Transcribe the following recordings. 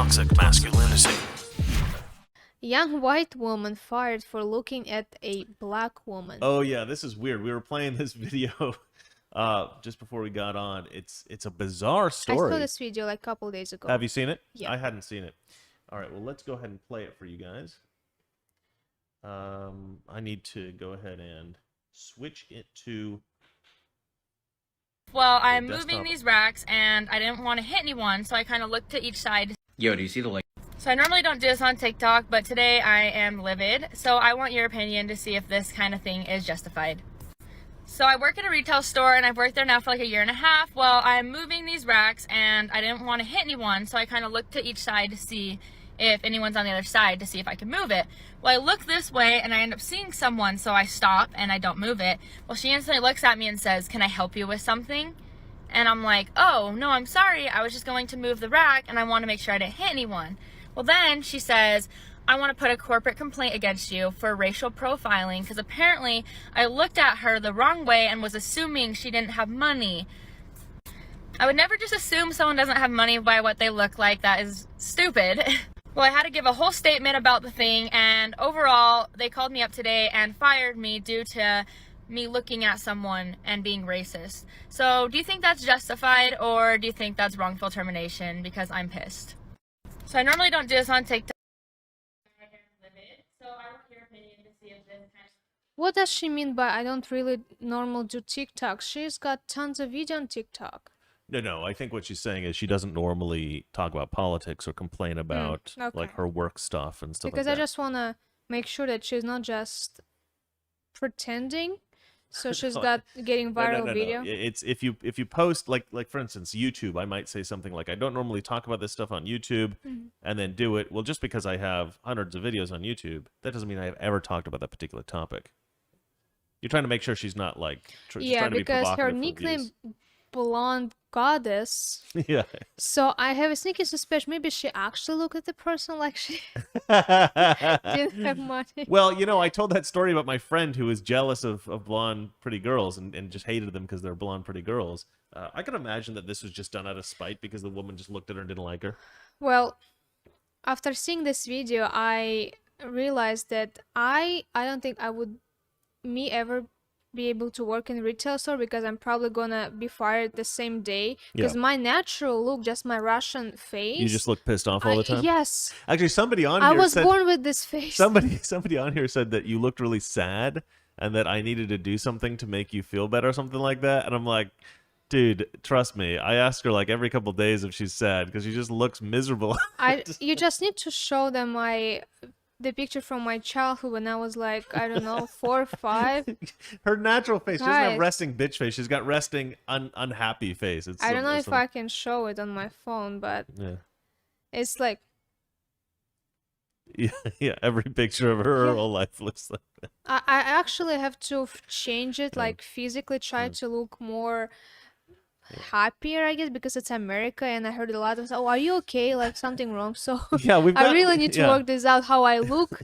toxic masculinity. Young white woman fired for looking at a black woman. Oh yeah, this is weird. We were playing this video just before we got on. It's a bizarre story. I saw this video like a couple days ago. Have you seen it? Yeah. I hadn't seen it. All right, well, let's go ahead and play it for you guys. I need to go ahead and switch it to... Well, I'm desktop. moving these racks and I didn't want to hit anyone, so I kind of looked to each side. Yo, do you see the link? So I normally don't do this on TikTok, but today I am livid. So I want your opinion to see if this kind of thing is justified. So I work at a retail store and I've worked there now for like a year and a half. Well, I'm moving these racks and I didn't want to hit anyone, so I kind of looked to each side to see if anyone's on the other side to see if I can move it. Well, I look this way and I end up seeing someone, so I stop and I don't move it. Well, she instantly looks at me and says, "Can I help you with something?" And I'm like, "Oh, no, I'm sorry. I was just going to move the rack and I want to make sure I didn't hit anyone." Well, then she says, "I want to put a corporate complaint against you for racial profiling because apparently I looked at her the wrong way and was assuming she didn't have money." I would never just assume someone doesn't have money by what they look like. That is stupid. Well, I had to give a whole statement about the thing, and overall, they called me up today and fired me due to me looking at someone and being racist. So, do you think that's justified, or do you think that's wrongful termination? Because I'm pissed. So, I normally don't do this on TikTok. So, I want your opinion to see if this kind of... What does she mean by I don't really normal do TikTok? She's got tons of video on TikTok. No, I think what she's saying is she doesn't normally talk about politics or complain about okay. like her work stuff and stuff Because like I that. just want to make sure that she's not just pretending. So she's got getting viral video. It's if you post like for instance YouTube, I might say something like, "I don't normally talk about this stuff on YouTube," and then do it. Well, just because I have hundreds of videos on YouTube, that doesn't mean I've ever talked about that particular topic. You're trying to make sure she's not like yeah, trying to be because her provocative for nickname views. Blonde Goddess. Yeah. So I have a sneaky suspicion maybe she actually looked at the person like she didn't have money. Well, you know, I told that story about my friend who was jealous of blonde pretty girls and just hated them because they're blonde pretty girls. I can imagine that this was just done out of spite because the woman just looked at her and didn't like her. Well, after seeing this video, I realized that I don't think I would ever be able to work in retail store because I'm probably gonna be fired the same day because my natural look, just my Russian face. You just look pissed off all the time? Yes. Actually, somebody on I here was said... born with this face. Somebody on here said that you looked really sad and that I needed to do something to make you feel better or something like that. And I'm like, dude, trust me. I ask her like every couple days if she's sad because she just looks miserable. You just need to show them the picture from my childhood when I was like, I don't know, 4 or 5. Her natural face. She doesn't have Guys. resting bitch face. She's got resting unhappy face. I don't know if I can show it on my phone, but yeah. it's like... Yeah, every picture of her whole life looks like that. I actually have to change it, like physically try to look more happier, I guess, because it's America and I heard a lot of, "Oh, are you okay? Like something wrong?" So Yeah, I really need to work this out, how I look.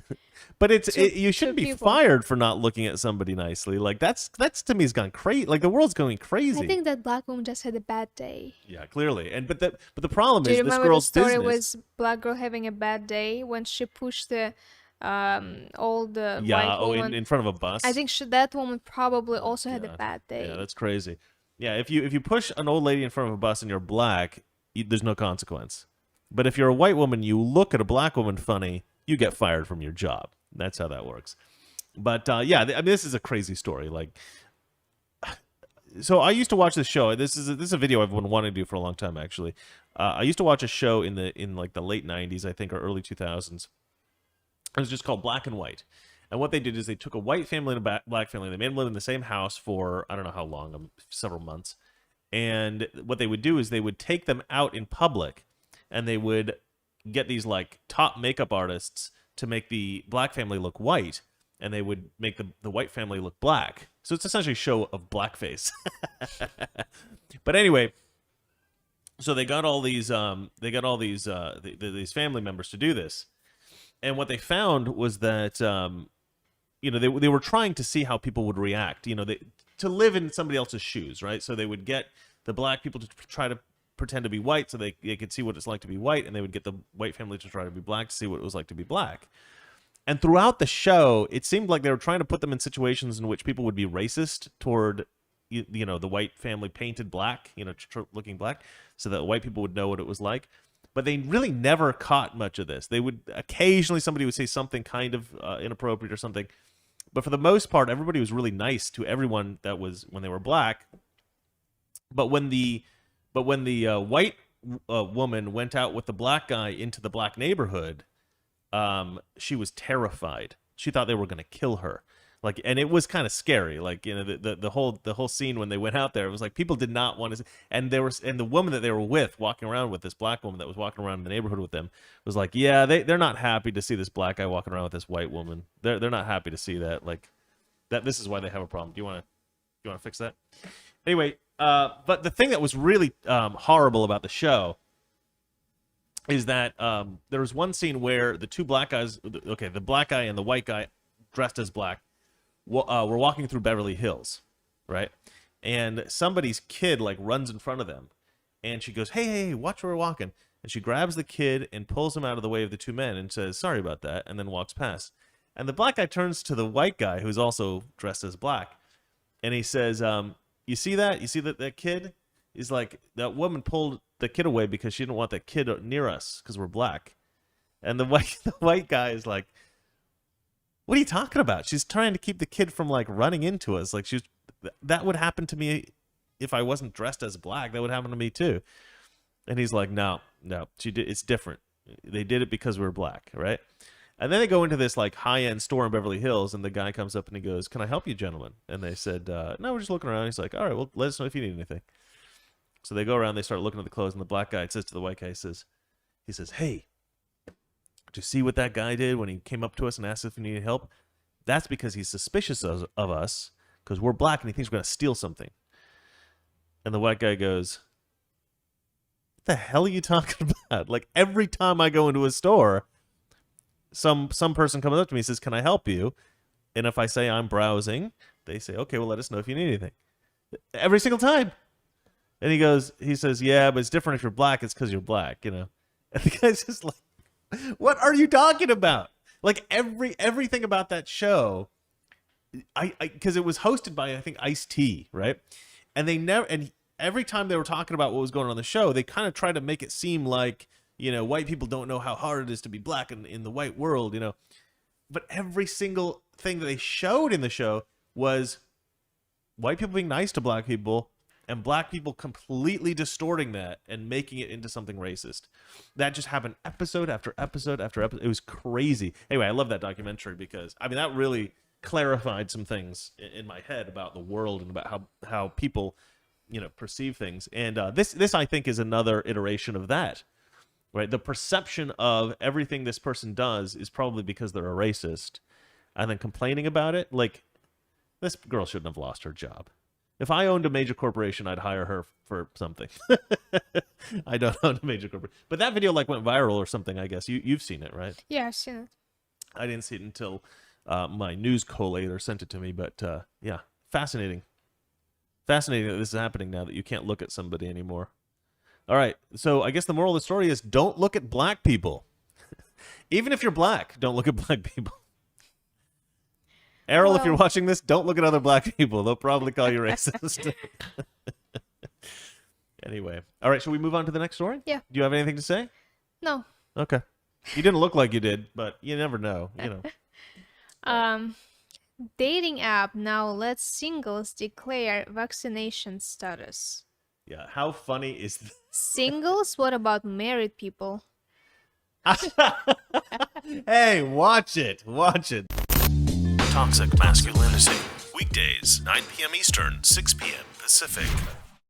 But you shouldn't be people. fired for not looking at somebody nicely. Like that's to me has gone crazy. Like the world's going crazy. I think that black woman just had a bad day. Yeah, clearly. And but the problem Do you is this remember girl's the story business. was black girl having a bad day when she pushed the old white Yeah, woman? in front of a bus. I think that woman probably also had a God. bad day. Yeah, that's crazy. Yeah, if you push an old lady in front of a bus and you're black, there's no consequence. But if you're a white woman, you look at a black woman funny, you get fired from your job. That's how that works. But yeah, I mean, this is a crazy story. Like, so I used to watch this show. This is a video I've been wanting to do for a long time, actually. I used to watch a show in like the late '90s, I think, or early 2000s. It was just called Black and White. And what they did is they took a white family and a black family. They made them live in the same house for, I don't know how long, several months. And what they would do is they would take them out in public and they would get these like top makeup artists to make the black family look white. And they would make the white family look black. So it's essentially a show of blackface. But anyway, so they got all these these family members to do this. And what they found was that you know, they were trying to see how people would react, you know, to live in somebody else's shoes, right? So they would get the black people to try to pretend to be white so they could see what it's like to be white, and they would get the white family to try to be black to see what it was like to be black. And throughout the show, it seemed like they were trying to put them in situations in which people would be racist toward, you know, the white family painted black, you know, looking black, so that white people would know what it was like. But they really never caught much of this. They would occasionally, somebody would say something kind of inappropriate or something. But for the most part, everybody was really nice to everyone that was when they were black. But when the white woman went out with the black guy into the black neighborhood, she was terrified. She thought they were going to kill her. Like, and it was kind of scary. Like, you know, the whole scene when they went out there, it was like people did not want to. And the woman that they were with, walking around with, this black woman that was walking around in the neighborhood with them, was like, yeah, they're not happy to see this black guy walking around with this white woman. They're not happy to see that. Like, that this is why they have a problem. Do you want to fix that? Anyway, but the thing that was really horrible about the show is that there was one scene where the two black guys, okay, the black guy and the white guy dressed as black, were walking through Beverly Hills, right? And somebody's kid like runs in front of them, and she goes, hey, watch where we're walking. And she grabs the kid and pulls him out of the way of the two men and says, sorry about that, and then walks past. And the black guy turns to the white guy, who's also dressed as black, and he says, you see that? You see that kid? He's like, that woman pulled the kid away because she didn't want that kid near us because we're black. And the white guy is like, what are you talking about? She's trying to keep the kid from like running into us. Like, that would happen to me if I wasn't dressed as black. That would happen to me too. And he's like, no, it's different. They did it because we're black, right? And then they go into this like high-end store in Beverly Hills, and the guy comes up and he goes, can I help you, gentlemen? And they said, no, we're just looking around. He's like, all right, well, let us know if you need anything. So they go around, they start looking at the clothes, and the black guy says to the white guy, he says, hey, did you see what that guy did when he came up to us and asked if we needed help? That's because he's suspicious of us because we're black and he thinks we're going to steal something. And the white guy goes, what the hell are you talking about? Like, every time I go into a store, some person comes up to me and says, can I help you? And if I say I'm browsing, they say, okay, well, let us know if you need anything. Every single time. And he says, yeah, but it's different if you're black. It's because you're black, you know. And the guy's just like, what are you talking about? Like, everything about that show, because it was hosted by, I think, Ice-T, right? And every time they were talking about what was going on in the show, they kind of tried to make it seem like, you know, white people don't know how hard it is to be black in the white world, you know. But every single thing that they showed in the show was white people being nice to black people and black people completely distorting that and making it into something racist. That just happened episode after episode after episode. It was crazy. Anyway, I love that documentary because, I mean, that really clarified some things in my head about the world and about how people, you know, perceive things. And this I think is another iteration of that, right? The perception of everything this person does is probably because they're a racist, and then complaining about it. Like, this girl shouldn't have lost her job. If I owned a major corporation, I'd hire her for something. I don't own a major corporation. But that video like went viral or something, I guess. You've seen it, right? Yeah, I've seen it. I didn't see it until my news collator sent it to me. But yeah, fascinating. Fascinating that this is happening now, that you can't look at somebody anymore. All right, so I guess the moral of the story is don't look at black people. Even if you're black, don't look at black people. Errol, if you're watching this, don't look at other black people. They'll probably call you racist. Anyway. All right, shall we move on to the next story? Yeah. Do you have anything to say? No. Okay. You didn't look like you did, but you never know, you know. Dating app now lets singles declare vaccination status. Yeah, how funny is this? Singles? What about married people? Hey, watch it. Watch it. Toxic Masculinity. Weekdays, 9 p.m. Eastern, 6 p.m. Pacific.